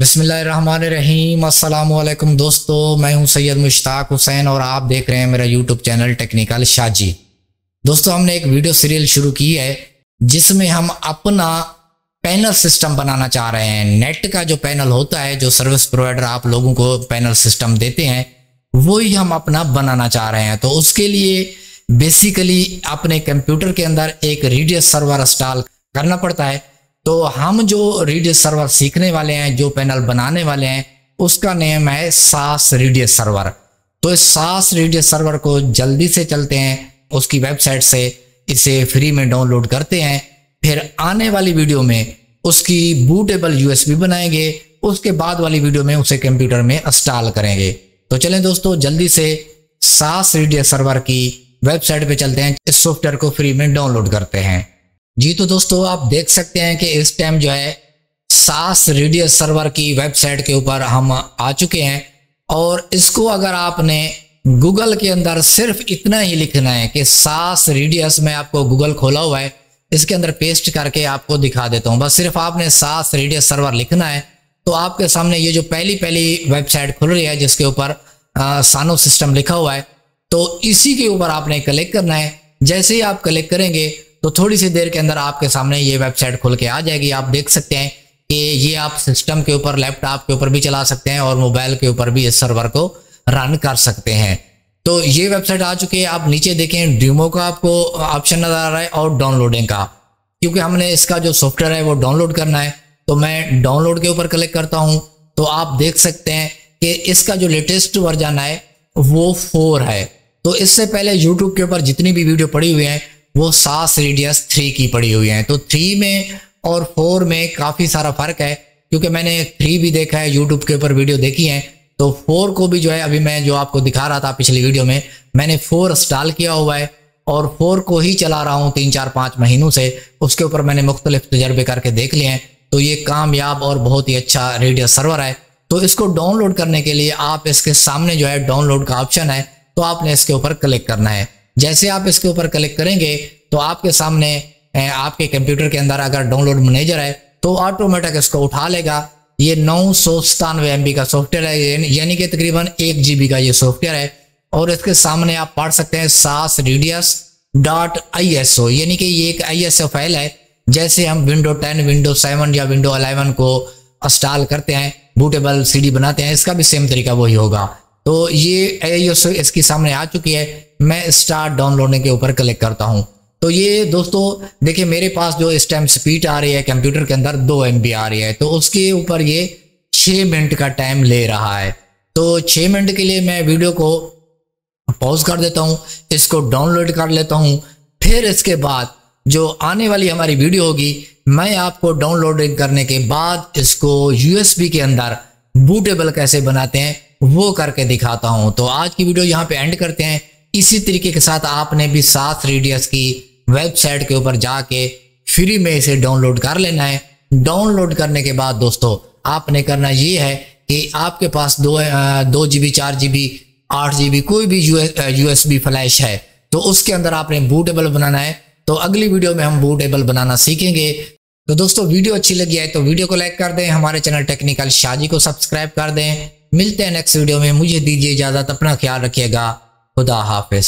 बिस्मिल्लाहिर्रहमानिर्रहीम। अस्सलाम वालेकुम दोस्तों, मैं हूं सैयद मुश्ताक हुसैन और आप देख रहे हैं मेरा यूट्यूब चैनल टेक्निकल शाजी। दोस्तों, हमने एक वीडियो सीरियल शुरू की है जिसमें हम अपना पैनल सिस्टम बनाना चाह रहे हैं। नेट का जो पैनल होता है, जो सर्विस प्रोवाइडर आप लोगों को पैनल सिस्टम देते हैं, वही हम अपना बनाना चाह रहे हैं। तो उसके लिए बेसिकली अपने कंप्यूटर के अंदर एक रेडियस सर्वर इंस्टॉल करना पड़ता है। तो हम जो रेडियस सर्वर सीखने वाले हैं, जो पैनल बनाने वाले हैं, उसका नेम है सास रेडियस सर्वर। तो इस सास रेडियस सर्वर को जल्दी से चलते हैं उसकी वेबसाइट से इसे फ्री में डाउनलोड करते हैं। फिर आने वाली वीडियो में उसकी बूटेबल यूएसबी बनाएंगे, उसके बाद वाली वीडियो में उसे कंप्यूटर में इंस्टॉल करेंगे। तो चलें दोस्तों, जल्दी से सास रेडियस सर्वर की वेबसाइट पे चलते हैं, इस सॉफ्टवेयर को फ्री में डाउनलोड करते हैं। जी तो दोस्तों, आप देख सकते हैं कि इस टाइम जो है सास रेडियस सर्वर की वेबसाइट के ऊपर हम आ चुके हैं। और इसको अगर आपने गूगल के अंदर सिर्फ इतना ही लिखना है कि सास रेडियस, में आपको गूगल खोला हुआ है, इसके अंदर पेस्ट करके आपको दिखा देता हूं। बस सिर्फ आपने सास रेडियस सर्वर लिखना है तो आपके सामने ये जो पहली वेबसाइट खुल रही है जिसके ऊपर सानो सिस्टम लिखा हुआ है, तो इसी के ऊपर आपने क्लिक करना है। जैसे ही आप क्लिक करेंगे तो थोड़ी सी देर के अंदर आपके सामने ये वेबसाइट खुल के आ जाएगी। आप देख सकते हैं कि ये आप सिस्टम के ऊपर, लैपटॉप के ऊपर भी चला सकते हैं और मोबाइल के ऊपर भी इस सर्वर को रन कर सकते हैं। तो ये वेबसाइट आ चुकी है। आप नीचे देखें, डेमो का आपको ऑप्शन नजर आ रहा है और डाउनलोडिंग का, क्योंकि हमने इसका जो सॉफ्टवेयर है वो डाउनलोड करना है। तो मैं डाउनलोड के ऊपर क्लिक करता हूं तो आप देख सकते हैं कि इसका जो लेटेस्ट वर्जन है वो 4 है। तो इससे पहले यूट्यूब के ऊपर जितनी भी वीडियो पड़ी हुई है वो सास रेडियस 3 की पड़ी हुई है। तो 3 में और 4 में काफ़ी सारा फर्क है, क्योंकि मैंने 3 भी देखा है, यूट्यूब के ऊपर वीडियो देखी है। तो 4 को भी जो है, अभी मैं जो आपको दिखा रहा था पिछली वीडियो में, मैंने 4 इंस्टॉल किया हुआ है और 4 को ही चला रहा हूँ 3-4-5 महीनों से। उसके ऊपर मैंने मुख्तलिफ तजर्बे करके देख लिए हैं। तो ये कामयाब और बहुत ही अच्छा रेडियस सर्वर है। तो इसको डाउनलोड करने के लिए आप इसके सामने जो है डाउनलोड का ऑप्शन है, तो आपने इसके ऊपर क्लिक करना है। जैसे आप इसके ऊपर क्लिक करेंगे तो आपके सामने आपके कंप्यूटर के अंदर अगर डाउनलोड मैनेजर है तो ऑटोमेटिक इसको उठा लेगा। ये 997 MB का सॉफ्टवेयर है, यानी कि तकरीबन 1 GB का ये सॉफ्टवेयर है। और इसके सामने आप पढ़ सकते हैं सास रेडियस .iso, यानी कि ये एक ISO फाइल है। जैसे हम विंडो 10, विंडो 7 या विंडो 11 को इंस्टॉल करते हैं, बूटेबल CD बनाते हैं, इसका भी सेम तरीका वही होगा। तो ये ISO इसके सामने आ चुकी है। मैं स्टार्ट डाउनलोडिंग के ऊपर क्लिक करता हूं। तो ये दोस्तों देखिए, मेरे पास जो इस टाइम स्पीड आ रही है कंप्यूटर के अंदर 2 MB आ रही है। तो उसके ऊपर ये 6 मिनट का टाइम ले रहा है। तो 6 मिनट के लिए मैं वीडियो को पॉज कर देता हूं, इसको डाउनलोड कर लेता हूं। फिर इसके बाद जो आने वाली हमारी वीडियो होगी, मैं आपको डाउनलोडिंग करने के बाद इसको USB के अंदर बूटेबल कैसे बनाते हैं वो करके दिखाता हूं। तो आज की वीडियो यहाँ पे एंड करते हैं। इसी तरीके के साथ आपने भी सास रेडियस की वेबसाइट के ऊपर जाके फ्री में इसे डाउनलोड कर लेना है। डाउनलोड करने के बाद दोस्तों आपने करना ये है कि आपके पास 2 GB, 4 GB, 8 GB कोई भी USB फ्लैश है, तो उसके अंदर आपने बूटेबल बनाना है। तो अगली वीडियो में हम बूटेबल बनाना सीखेंगे। तो दोस्तों, वीडियो अच्छी लगी है तो वीडियो को लाइक कर दें, हमारे चैनल टेक्निकल शाजी को सब्सक्राइब कर दें। मिलते हैं नेक्स्ट वीडियो में। मुझे दीजिए इजाजत, अपना ख्याल रखिएगा। खुदा हाफिज।